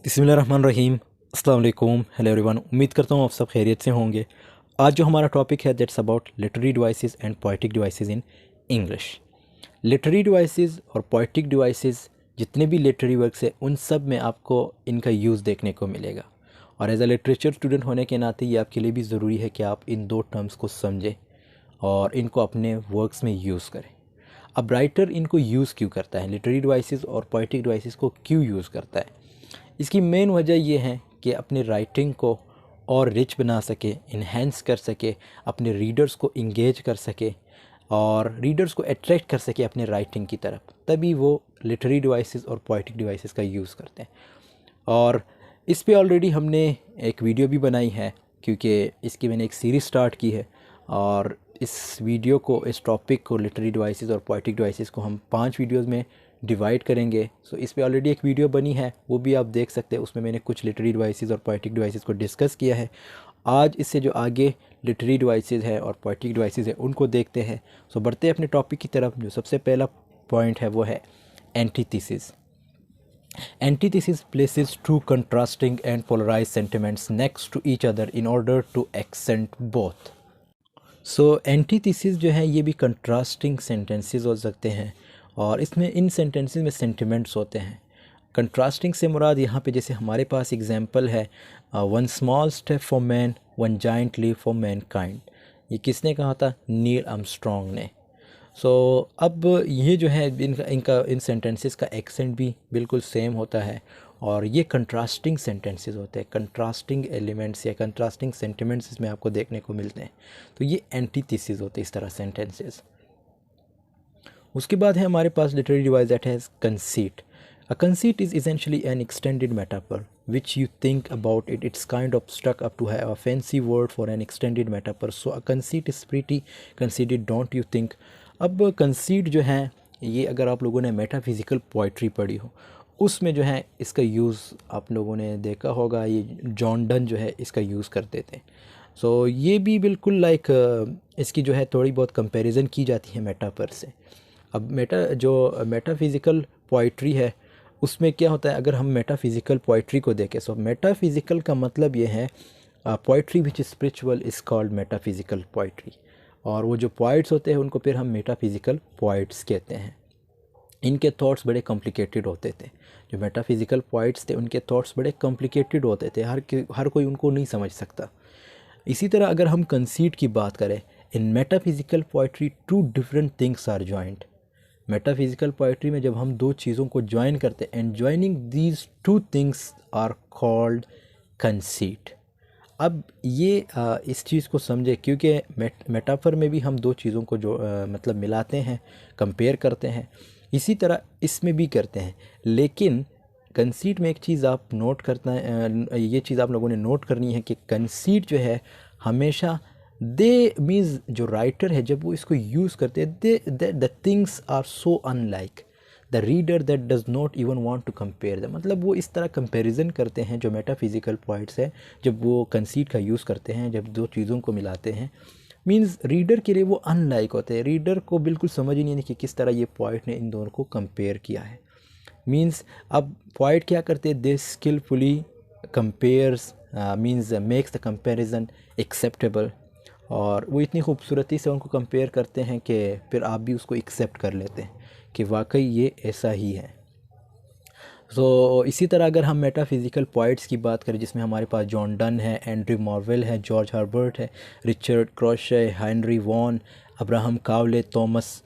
बिस्मिल्लाहिर्रहमानिर्रहीम। अस्सलाम वालेकुम। Hello everyone. उम्मीद करता हूँ आप सब खैरियत से होंगे। आज जो हमारा टॉपिक है that's about literary devices and poetic devices in English. Literary devices और पोएटिक डिवाइसेस जितने भी लिटरेरी वर्क्स हैं उन सब में आपको इनका यूज़ देखने को मिलेगा, और एज अ लिटरेचर स्टूडेंट होने के नाते ये आपके लिए भी ज़रूरी है कि आप इन दो टर्म्स को समझें और इनको अपने वर्क्स में यूज़ करें। अब राइटर इनको यूज़ क्यों करता है, लिटरेरी डिवाइसेस और पोएटिक डिवाइसेस को क्यों यूज़ करता है? इसकी मेन वजह ये है कि अपनी राइटिंग को और रिच बना सके, इन्हेंस कर सके, अपने रीडर्स को इंगेज कर सके और रीडर्स को अट्रैक्ट कर सके अपने राइटिंग की तरफ, तभी वो लिटरेरी डिवाइसेस और पोएटिक डिवाइसेस का यूज़ करते हैं। और इस पे ऑलरेडी हमने एक वीडियो भी बनाई है, क्योंकि इसकी मैंने एक सीरीज़ स्टार्ट की है, और इस वीडियो को, इस टॉपिक को, लिटरेरी डिवाइसेस और पोएटिक डिवाइसेस को हम 5 वीडियोज़ में डिवाइड करेंगे। सो इस पे ऑलरेडी एक वीडियो बनी है, वो भी आप देख सकते हैं। उसमें मैंने कुछ लिटरेरी डिवाइसेस और पोएटिक डिवाइसेस को डिस्कस किया है। आज इससे जो आगे लिटरेरी डिवाइसेस है और पोएटिक डिवाइसेस है उनको देखते हैं। सो बढ़ते हैं अपने टॉपिक की तरफ। जो सबसे पहला पॉइंट है वो है antithesis. Antithesis places two contrasting and polarized sentiments next to each other in order to accent both. So antithesis जो है ये भी कंट्रास्टिंग सेंटेंसेस हो सकते हैं, और इसमें इन सेंटेंसेस में सेंटिमेंट्स होते हैं। कंट्रास्टिंग से मुराद यहाँ पे जैसे हमारे पास एग्जांपल है, one small step for man, one giant leap for mankind. ये किसने कहा था? नील आर्मस्ट्रॉन्ग ने। सो अब ये जो है इन सेंटेंसेस का एक्सेंट भी बिल्कुल सेम होता है, और ये कंट्रास्टिंग सेंटेंसेस होते हैं। कंट्रास्टिंग एलिमेंट्स या कंट्रास्टिंग सेंटिमेंट्स इसमें आपको देखने को मिलते हैं। तो ये एंटीथेसिस होते हैं इस तरह सेंटेंसेस। उसके बाद है हमारे पास literary device that has conceit. A conceit is essentially an extended metaphor which you think about it. It's kind of stuck up to have a fancy word for an extended metaphor. So a conceit is pretty conceited, don't you think? अब conceit जो है ये, अगर आप लोगों ने metaphysical poetry पढ़ी हो उसमें जो है इसका यूज़ आप लोगों ने देखा होगा। ये जॉन डन जो है इसका यूज़ करते थे। सो ये भी बिल्कुल लाइक इसकी जो है थोड़ी बहुत कंपैरिजन की जाती है मेटाफर से। अब मेटाफिज़िकल पोइट्री है उसमें क्या होता है, अगर हम मेटाफिज़िकल पोइट्री को देखें, सो मेटाफिज़िकल का मतलब ये है poetry which is spiritual is called metaphysical poetry, और वो जो पोइट्स होते हैं उनको फिर हम मेटाफिज़िकल पोइट्स कहते हैं। इनके थॉट्स बड़े कॉम्प्लिकेटेड होते थे। जो मेटाफिज़िकल पोइट्स थे उनके थॉट्स बड़े कॉम्प्लिकेटेड होते थे, हर कोई उनको नहीं समझ सकता। इसी तरह अगर हम कंसीट की बात करें, in metaphysical poetry two different things are joined. Metaphysical poetry में जब हम दो चीज़ों को ज्वाइन करते हैं, and joining these two things are called conceit. अब ये इस चीज़ को समझे, क्योंकि मेटाफर में भी हम दो चीज़ों को जो मतलब मिलाते हैं, कंपेयर करते हैं, इसी तरह इसमें भी करते हैं। लेकिन कंसीट में एक चीज़ आप नोट करना है, ये चीज़ आप लोगों ने नोट करनी है कि कंसीट जो है हमेशा दे मीन्स जो राइटर है जब वो इसको यूज़ करते हैं, they the things are so unlike the reader that does not even want to compare the. मतलब वो इस तरह कंपैरिजन करते हैं जो मेटाफिज़िकल पॉइंट्स है, जब वो कंसीट का यूज़ करते हैं, जब दो चीज़ों को मिलाते हैं, मीन्स रीडर के लिए वो अनलाइक होते हैं। रीडर को बिल्कुल समझ ही नहीं है कि किस तरह ये पॉइंट ने इन दोनों को कंपेयर किया है। मीन्स अब पॉइंट क्या करते हैं, they skilfully compares, means makes the comparison acceptable, और वो इतनी खूबसूरती से उनको कंपेयर करते हैं कि फिर आप भी उसको एक्सेप्ट कर लेते हैं कि वाकई ये ऐसा ही है। इसी तरह अगर हम मेटाफिज़िकल पोइट्स की बात करें, जिसमें हमारे पास जॉन डन है, एंड्रू मॉर्वेल है, जॉर्ज हर्बर्ट है, Richard Crashaw, Henry Vaughan, Abraham Cowley, Thomas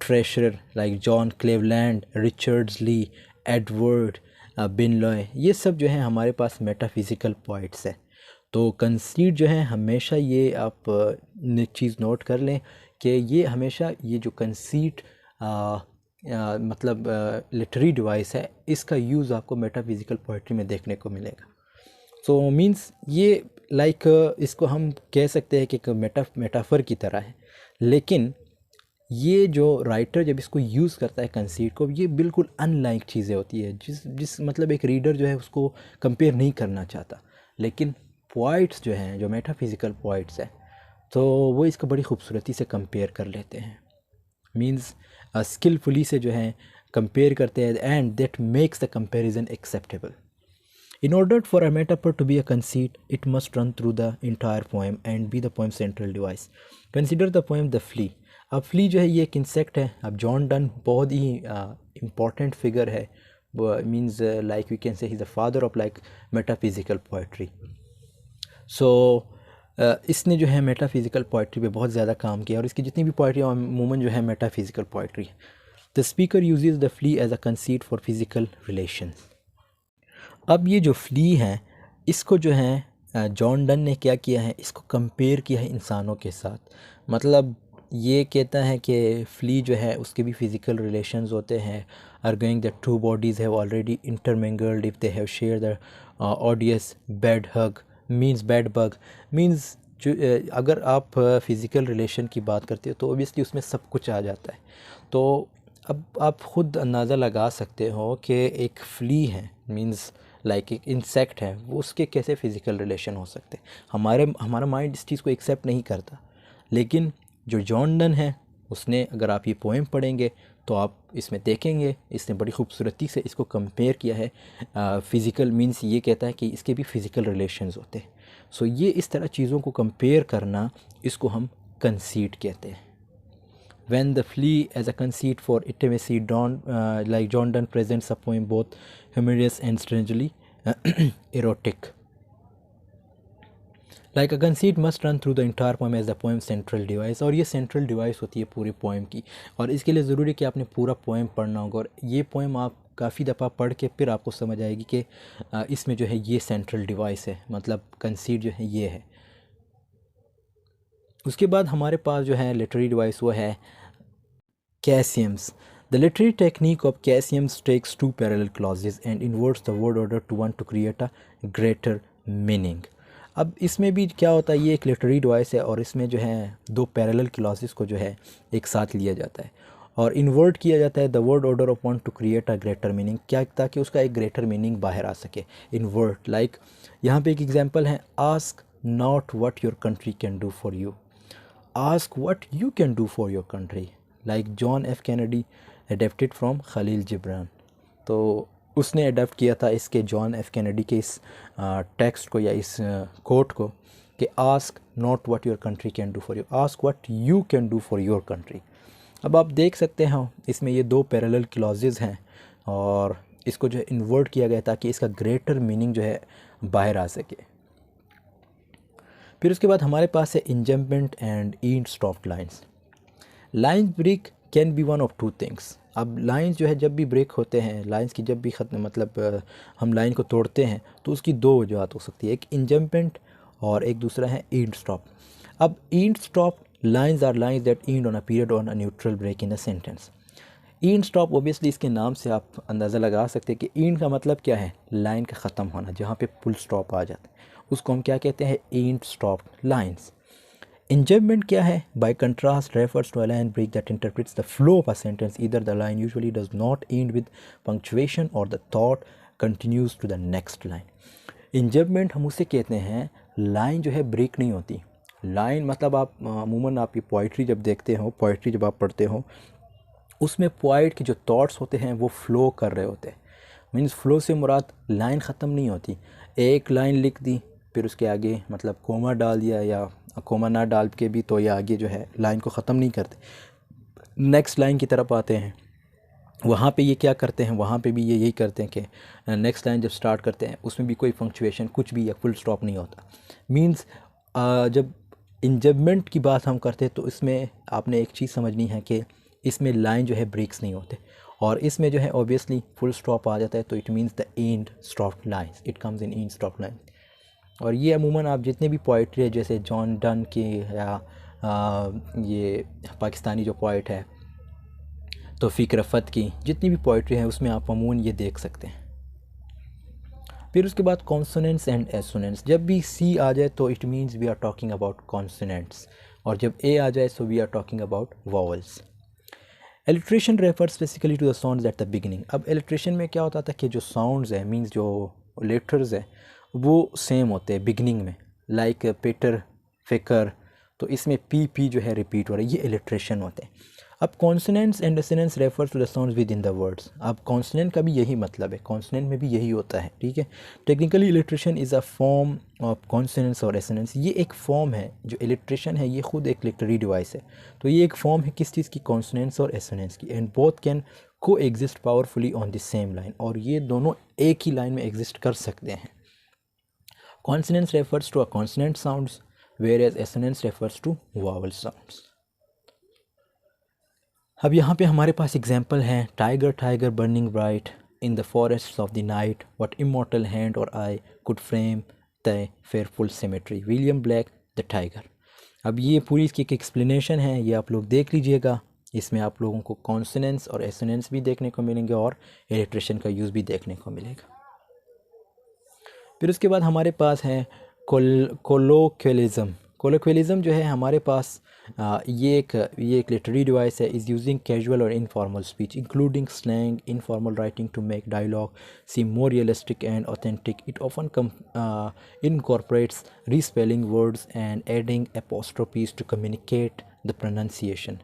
Traherne, like John Cleveland, Richards Lee, Edward Benlowes, ये सब जो है हमारे पास मेटाफिज़िकल पोइट्स है। तो कंसीट जो है हमेशा, ये आप चीज़ नोट कर लें कि ये हमेशा ये जो कंसीट मतलब लिटरेरी डिवाइस है, इसका यूज़ आपको मेटाफिज़िकल पोइट्री में देखने को मिलेगा। सो मींस ये लाइक इसको हम कह सकते हैं कि एक मेटाफर की तरह है। लेकिन ये जो राइटर जब इसको यूज़ करता है कंसीट को, ये बिल्कुल अनलाइक चीज़ें होती है, जिस मतलब एक रीडर जो है उसको कंपेयर नहीं करना चाहता। लेकिन पोइट्स जो हैं, जो मेटाफिज़िकल पोइट्स हैं, तो वो इसको बड़ी खूबसूरती से कंपेयर कर लेते हैं। मीन्स स्किलफुली से जो है कंपेयर करते हैं, and that makes the comparison acceptable. In order for a metaphor to be a conceit, it must run through the entire poem and be the poem's central device. Consider the poem The Flea. अब flee जो है ये एक insect है. अब John Donne बहुत ही important figure है. Means like we can say he the father of like metaphysical poetry. So इसने जो है मेटाफिजिकल पोइट्री पे बहुत ज़्यादा काम किया और इसकी जितनी भी पोइट्री अमूमन जो है मेटाफिजिकल पोइट्री है. The speaker uses the flea as a conceit for physical relations. अब ये जो फ्ली है इसको जो है जॉन डन ने क्या किया है, इसको कंपेयर किया है इंसानों के साथ. मतलब ये कहता है कि फ्ली जो है उसके भी फ़िज़िकल रिलेशंस होते हैं. arguing that two bodies have already intermingled if they have shared the odious bed hug means bed bug means जो अगर आप फ़िज़िकल रिलेशन की बात करते हो तो ओबियसली उसमें सब कुछ आ जाता है. तो अब आप ख़ुद अंदाज़ा लगा सकते हो कि एक फ्ली है मींस लाइक एक इंसेक्ट है, वो उसके कैसे फ़िज़िकल रिलेशन हो सकते हैं. हमारा माइंड इस चीज़ को एक्सेप्ट नहीं करता. लेकिन जो जॉन डन है उसने, अगर आप ये पोएम पढ़ेंगे तो आप इसमें देखेंगे इसने बड़ी खूबसूरती से इसको कंपेयर किया है. फ़िज़िकल मींस ये कहता है कि इसके भी फ़िज़िकल रिलेशंस होते हैं. सो ये इस तरह चीज़ों को कंपेयर करना, इसको हम कंसीट कहते हैं. When the flea as a conceit for intimacy, like John Donne presents a poem both humorous and strangely erotic. Like a conceit must run through the entire poem as the poem's central device. और ये central device होती है पूरी poem की. और इसके लिए ज़रूरी है कि आपने पूरा poem पढ़ना होगा. और ये poem आप काफ़ी दफ़ा पढ़ के फिर आपको समझ आएगी कि इसमें जो है ये central device है, मतलब conceit जो है ये है. उसके बाद हमारे पास जो है literary device वो है Cassioms. The literary technique of Cassioms takes two parallel clauses and inverts the word order to one to create a greater meaning. अब इसमें भी क्या होता है, ये एक लिटरेरी डिवाइस है और इसमें जो है दो पैरेलल क्लॉजेस को जो है एक साथ लिया जाता है और इन्वर्ट किया जाता है the word order of one two create a greater meaning, क्या, ताकि उसका एक ग्रेटर मीनिंग बाहर आ सके. इन्वर्ट लाइक यहाँ पे एक एग्जांपल है, ask not what your country can do for you, ask what you can do for your country. Like John F Kennedy adapted from Khalil Gibran. तो उसने अडेप्ट किया था इसके जॉन एफ कैनेडी के इस टेक्स्ट को या इस कोट को कि ask not what your country can do for you, ask what you can do for your country. अब आप देख सकते हैं इसमें ये दो पैरेलल क्लॉजेज हैं और इसको जो है इन्वर्ट किया गया ताकि इसका ग्रेटर मीनिंग जो है बाहर आ सके. फिर उसके बाद हमारे पास है enjambment and end stop lines. Lines break can be one of two things. अब लाइन्स जो है जब भी ब्रेक होते हैं, लाइन्स की जब भी ख़त्म मतलब हम लाइन को तोड़ते हैं तो उसकी दो वजूहत हो सकती है, एक इंजम्पमेंट और एक दूसरा है ईंट स्टॉप. अब end stop lines are lines that end on a period on a neutral break in a sentence. End stop obviously इसके नाम से आप अंदाज़ा लगा सकते हैं कि ईंट का मतलब क्या है, लाइन का ख़त्म होना, जहाँ पे फुल स्टॉप आ जाता है उसको हम क्या कहते हैं, ईंट स्टॉप लाइन्स. Injunction क्या है? By contrast refers to a line break that interprets the flow of a sentence. Either the line usually does not end with punctuation or the thought continues to the next line. Injunction हम उसे कहते हैं line जो है break नहीं होती. Line मतलब आप अमूमन आप ये पोइट्री जब देखते हो, पोइट्री जब आप पढ़ते हो उसमें पोइट के जो थॉट्स होते हैं वो फ्लो कर रहे होते हैं. मीन्स फ्लो से मुराद लाइन ख़त्म नहीं होती. एक लाइन लिख दी फिर उसके आगे मतलब कोमा डाल दिया या कोमा ना डाल के भी तो ये आगे जो है लाइन को ख़त्म नहीं करते, नेक्स्ट लाइन की तरफ आते हैं. वहाँ पे ये क्या करते हैं, वहाँ पे भी ये यही करते हैं कि नेक्स्ट लाइन जब स्टार्ट करते हैं उसमें भी कोई पंक्चुएशन कुछ भी या फुल स्टॉप नहीं होता. मींस जब इंजजमेंट की बात हम करते हैं तो इसमें आपने एक चीज़ समझनी है कि इसमें लाइन जो है ब्रेक्स नहीं होते और इसमें जो है ऑब्वियसली फुल स्टॉप आ जाता है तो it means the end stop lines, it comes in and stop line. और ये अमूमन आप जितने भी पोइट्री है जैसे जॉन डन की या ये पाकिस्तानी जो पोइट है तौफीक रफ़त की जितनी भी पोइट्री है उसमें आप अमूमन ये देख सकते हैं. फिर उसके बाद कॉन्सोनेंट्स एंड एसोनेंट्स. जब भी सी आ जाए तो it means we are talking about consonants और जब ए आ जाए so we are talking about vowels. Alliteration refers basically to the sounds at the beginning. अब एलिट्रेशन में क्या होता था कि जो साउंड्स है मीन्स जो लेटर्स है वो सेम होते हैं बिगनिंग में, लाइक पीटर फिकर, तो इसमें पी जो है रिपीट हो रहा है, ये एलिट्रेशन होते हैं. अब consonants and assonance refers to the sounds within the words. अब कॉन्सोनेंट का भी यही मतलब है, कॉन्सोनेंट में भी यही होता है, ठीक है। Technically alliteration is a form of consonants और एसोनेंट्स। ये एक फॉर्म है, जो इलिट्रेशन है ये खुद एक लिटरेरी डिवाइस है। तो ये एक फॉर्म है किस चीज़ की, कॉन्सोनेंट्स और एसोनेंट्स की। एंड बोथ कैन को exist powerfully on the same line, और ये दोनों एक ही लाइन में एग्जिस्ट कर सकते हैं। Consonants refers to a consonant sounds whereas assonance refers to vowel sounds। अब यहाँ पे हमारे पास एग्जाम्पल हैं, tiger tiger burning bright in the forest of the night, what immortal hand or eye could frame the fearful symmetry, William Blake the tiger. अब ये पूरी इसकी एक एक्सप्लेनेशन है, ये आप लोग देख लीजिएगा। इसमें आप लोगों को कॉन्सोनेंट्स और एसोनेंट्स भी देखने को मिलेंगे और इलिट्रेशन का यूज़ भी देखने को मिलेगा। फिर उसके बाद हमारे पास है कोलोक्वलिज़म। कोलोक्वलिज़म जो है हमारे पास ये एक लिटरेरी डिवाइस है, इज़ यूजिंग कैजुअल और informal speech including slang informal writing to make dialogue seem more realistic and authentic. It often incorporates respelling words and adding apostrophes to communicate the pronunciation.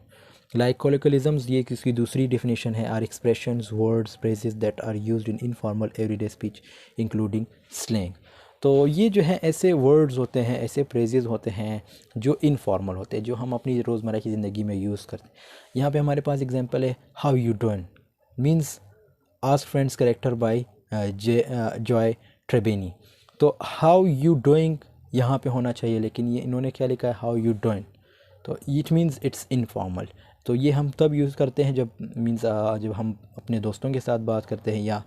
Like colloquialisms, ये इसकी दूसरी definition है, are expressions, words, phrases that are used in informal everyday speech including slang। तो ये जो है ऐसे words होते हैं, ऐसे फ्रेजेस होते हैं जो इनफॉर्मल होते हैं, जो हम अपनी रोज़मर्रा की ज़िंदगी में यूज़ करते हैं। यहाँ पे हमारे पास एग्जांपल है, how you doing means ask friends character by Joey Tribbiani. तो हाउ यू डूइंग यहाँ पे होना चाहिए, लेकिन ये इन्होंने क्या लिखा है, हाउ यू डूइंग। तो इट मीन्स इट्स इनफॉर्मल। तो ये हम तब यूज़ करते हैं जब जब हम अपने दोस्तों के साथ बात करते हैं, या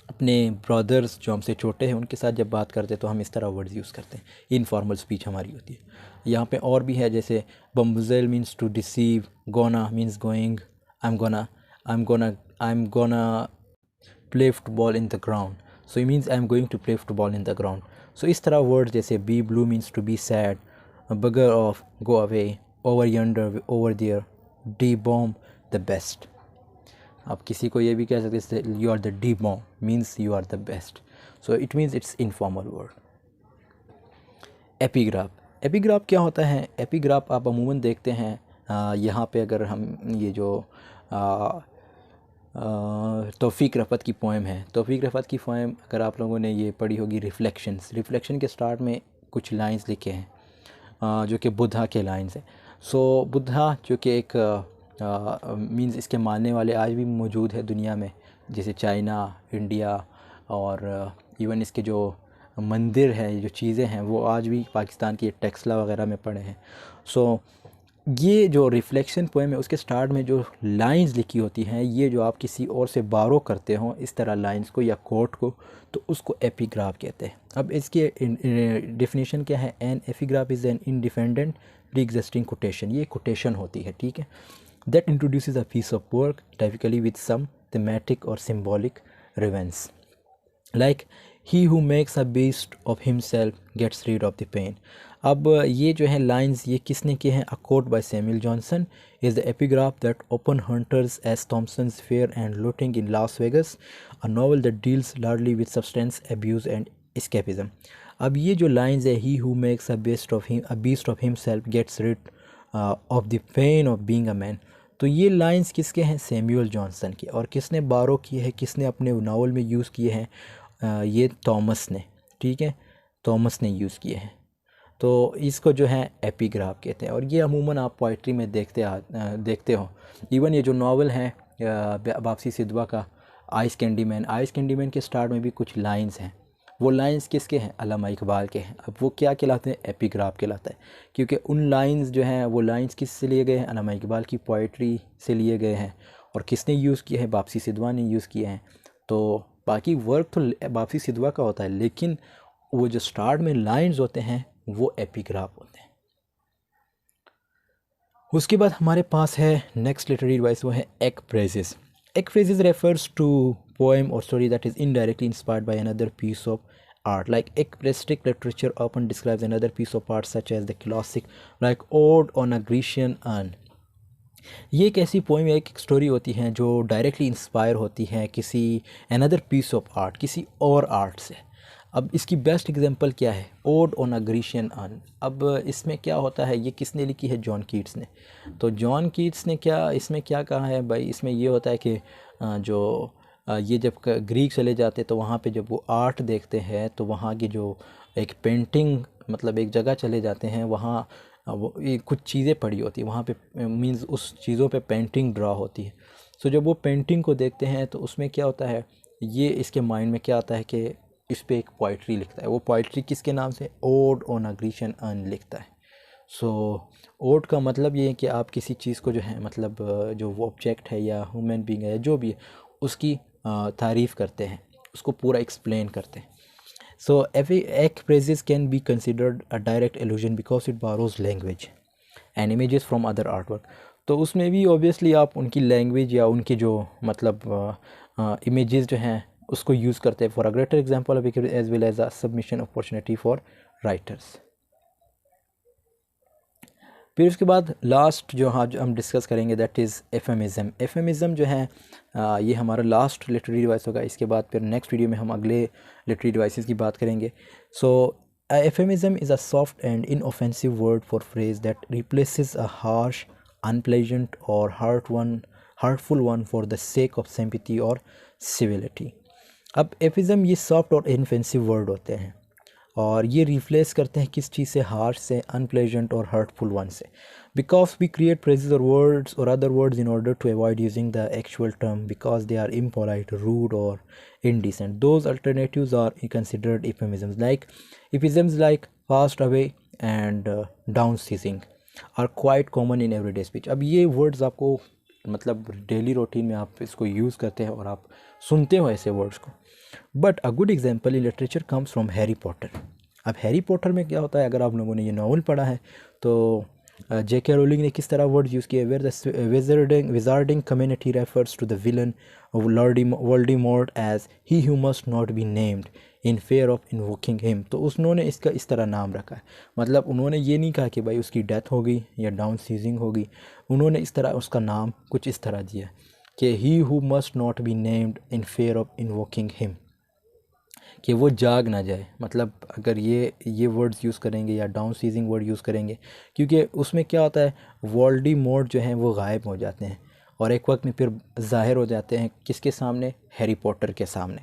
अपने ब्रदर्स जो हमसे छोटे हैं उनके साथ जब बात करते हैं, तो हम इस तरह वर्ड्स यूज़ करते हैं, इनफॉर्मल स्पीच हमारी होती है। यहाँ पे और भी है, जैसे bamboozle means to deceive, gonna means going, I am gonna play football in the ground, so it means I am going to play football in the ground. So इस तरह वर्ड जैसे be blue means to be sad, bugger off, go away, over yonder, over there, da bomb, the best. आप किसी को ये भी कह सकते हैं, you are the da bomb means you are the best. So it means it's informal word. Epigraph, epigraph क्या होता है? एपिग्राफ आप अमूमन देखते हैं यहाँ पे, अगर हम ये जो तौफीक रफ़त की पोएम है, तौफीक रफ़त की पोएम अगर आप लोगों ने ये पढ़ी होगी, रिफ्लेक्शंस, रिफ्लेक्शन के स्टार्ट में कुछ लाइंस लिखे हैं जो कि बुद्धा के लाइंस हैं। सो बुद्धा जो कि एक मीन्स इसके मानने वाले आज भी मौजूद है दुनिया में, जैसे चाइना, इंडिया, और इवन इसके जो मंदिर हैं, जो चीज़ें हैं, वो आज भी पाकिस्तान की टेक्सला वगैरह में पड़े हैं। सो ये जो रिफ्लेक्शन पोएम है, उसके स्टार्ट में जो लाइंस लिखी होती हैं, ये जो आप किसी और से बारो करते हो इस तरह लाइंस को या कोट को, तो उसको एपिग्राफ कहते हैं। अब इसके डेफिनेशन क्या है? An epigraph is an independent pre existing quotation. ये कोटेशन होती है, ठीक है, that introduces a piece of work typically with some thematic or symbolic relevance, like he who makes a beast of himself gets rid of the pain। अब ये जो है lines, ये किसने किए हैं? A quote by Samuel Johnson is the epigraph that open hunters as Thompson's Fair and Looting in Las Vegas, a novel that deals largely with substance abuse and escapism। अब ये जो लाइंस है, he who makes a beast of himself gets rid of the pain of being a man, तो ये lines किसके हैं? Samuel Johnson के। और किसने बारो किए हैं, किसने अपने नावल में यूज़ किए हैं? ये थॉमस ने, ठीक है, थॉमस ने यूज़ किए हैं। तो इसको जो है एपिग्राफ कहते हैं, और ये अमूमन आप पोइट्री में देखते हो। इवन ये जो नावल है वापसी सिद्धवा का, ice candy man, ice candy man के स्टार्ट में भी कुछ लाइंस हैं। वो लाइंस किसके हैं? अल्लामा इकबाल के हैं। अब वो क्या कहलाते हैं? एपिग्राफ कहलाता है, क्योंकि उन लाइंस जो हैं, वो लाइंस किस से लिए गए हैं? अल्लामा इकबाल की पोइट्री से लिए गए हैं। और किसने यूज़ किए हैं? वापसी सिद्धवा ने यूज़ किए हैं। तो बाकी वर्क तो वापसी सिद्धवा का होता है, लेकिन वो जो स्टार्ट में लाइंस होते हैं वो एपिग्राफ होते हैं। उसके बाद हमारे पास है नेक्स्ट लिटरेरी डिवाइस, वो है ekphrases। Ekphrases refers to poem or story that is indirectly inspired by another piece of art. Like ekphrastic literature often describes another piece of art such as the classic like Ode on a Grecian urn। ये एक ऐसी poem या एक story होती है जो directly inspire होती है किसी अनदर पीस ऑफ आर्ट, किसी और आर्ट से। अब इसकी बेस्ट एग्जांपल क्या है, odd on a Grecian earn. अब इसमें क्या होता है, ये किसने लिखी है, जॉन कीट्स ने। तो जॉन कीट्स ने क्या इसमें क्या कहा है भाई, इसमें ये होता है कि ये जब ग्रीक चले जाते तो वहाँ पे जब वो आर्ट देखते हैं तो वहाँ की जो एक पेंटिंग, मतलब एक जगह चले जाते हैं वहाँ वो कुछ चीज़ें पड़ी होती है वहाँ पे, मींस उस चीज़ों पे पेंटिंग ड्रा होती है। सो जब वो पेंटिंग को देखते हैं तो उसमें क्या होता है, ये इसके माइंड में क्या आता है कि इस पे एक पोइट्री लिखता है। वो पोइट्री किसके नाम से, odd on a Grecian earn लिखता है। सो ओड का मतलब ये है कि आप किसी चीज़ को जो है, मतलब जो वो ऑब्जेक्ट है या ह्यूमन बीइंग है जो भी है, उसकी तारीफ़ करते हैं, उसको पूरा एक्सप्लेन करते हैं। So every egg phrases can be considered a direct allusion because it borrows language and images from other artwork। तो उसमें भी ऑब्वियसली आप उनकी लैंग्वेज या उनकी जो मतलब इमेजेस जो हैं उसको यूज़ करते हैं for a greater example as well as a submission opportunity for writers. फिर उसके बाद लास्ट जो हम डिस्कस करेंगे दैट इज़ एफेमिज़म। एफेमिज़म जो है ये हमारा लास्ट लिटरेरी डिवाइस होगा। इसके बाद फिर नेक्स्ट वीडियो में हम अगले लिटरेरी डिवाइसेस की बात करेंगे। So euphemism is a soft and inoffensive word for phrase that replaces a harsh, unpleasant और hurtful one for the sake of sympathy or civility. अब एफिज़म ये सॉफ्ट और इनऑफेंसिव वर्ड होते हैं और ये रिप्लेस करते हैं किस चीज़ से, हार्श से, अनप्लेजेंट और हर्टफुल वन से। बिकॉज वी क्रिएट फ्रेजेस और वर्ड्स और other words in order to avoid using the actual term because they are impolite, rude और indecent. Those alternatives are considered euphemisms. Like euphemisms like fast away and down ceasing are quite common in everyday speech. अब ये words आपको मतलब daily routine में आप इसको use करते हैं और आप सुनते हो ऐसे वर्ड्स को। But a good example in literature comes from Harry Potter. अब हैरी पॉटर में क्या होता है, अगर आप लोगों ने ये नावल पढ़ा है तो J.K. रोलिंग ने किस तरह वर्ड यूज़ किए, where the wizarding community refers to the villain Voldemort as he who must not be named in fear of invoking him. तो उन्होंने इसका इस तरह नाम रखा है, मतलब उन्होंने ये नहीं कहा कि भाई उसकी डेथ हो गई या डाउन सीजिंग हो गई, उन्होंने इस तरह उसका नाम कुछ इस तरह दिया कि ही who must not be named in fear of invoking him, कि वो जाग ना जाए। मतलब अगर ये वर्ड्स यूज़ करेंगे या डाउन सीजिंग वर्ड यूज़ करेंगे, क्योंकि उसमें क्या होता है, वोल्डेमॉर्ट जो हैं वो गायब हो जाते हैं और एक वक्त में फिर ज़ाहिर हो जाते हैं किसके सामने, हैरी पॉटर के सामने।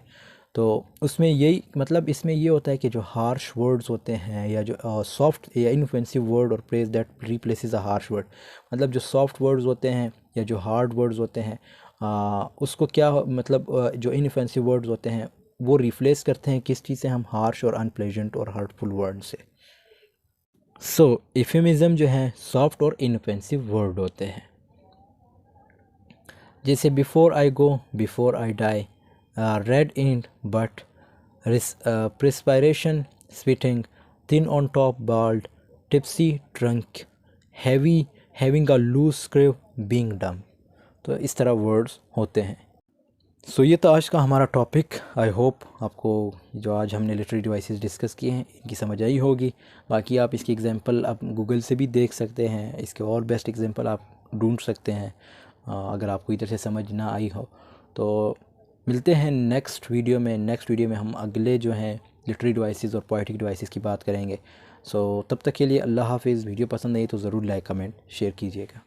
तो उसमें यही मतलब इसमें ये होता है कि जो हार्श वर्ड्स होते हैं या जो सॉफ्ट या इनऑफेंसिव वर्ड और praise that replaces a harsh word, मतलब जो सॉफ्ट वर्ड्स होते हैं या जो हार्ड वर्ड्स होते हैं उसको क्या मतलब जो इनऑफेंसिव वर्ड्स होते हैं वो रिप्लेस करते हैं किस चीज़ से, हम हार्श और अनप्लेजेंट और हर्टफुल वर्ड से। सो इफेमिज़म जो है सॉफ्ट और इनऑफेंसिव वर्ड होते हैं, जैसे before I go, before I die, red in but perspiration sweating, thin on top bald, tipsy drunk, heavy having a loose screw, being dumb. तो इस तरह वर्ड्स होते हैं। सो ये तो आज का हमारा टॉपिक। आई होप आपको जो आज हमने लिटरेरी डिवाइसेस डिस्कस किए हैं इनकी समझ आई होगी। बाकी आप इसकी एग्जांपल आप गूगल से भी देख सकते हैं, इसके और बेस्ट एग्जांपल आप ढूंढ सकते हैं अगर आपको इधर से समझ ना आई हो। तो मिलते हैं नेक्स्ट वीडियो में। नेक्स्ट वीडियो में हम अगले जो हैं लिटरेरी डिवाइसेस और पोएटिक डिवाइसेस की बात करेंगे। सो तब तक के लिए अल्लाह हाफिज़। वीडियो पसंद आई तो ज़रूर लाइक, कमेंट, शेयर कीजिएगा।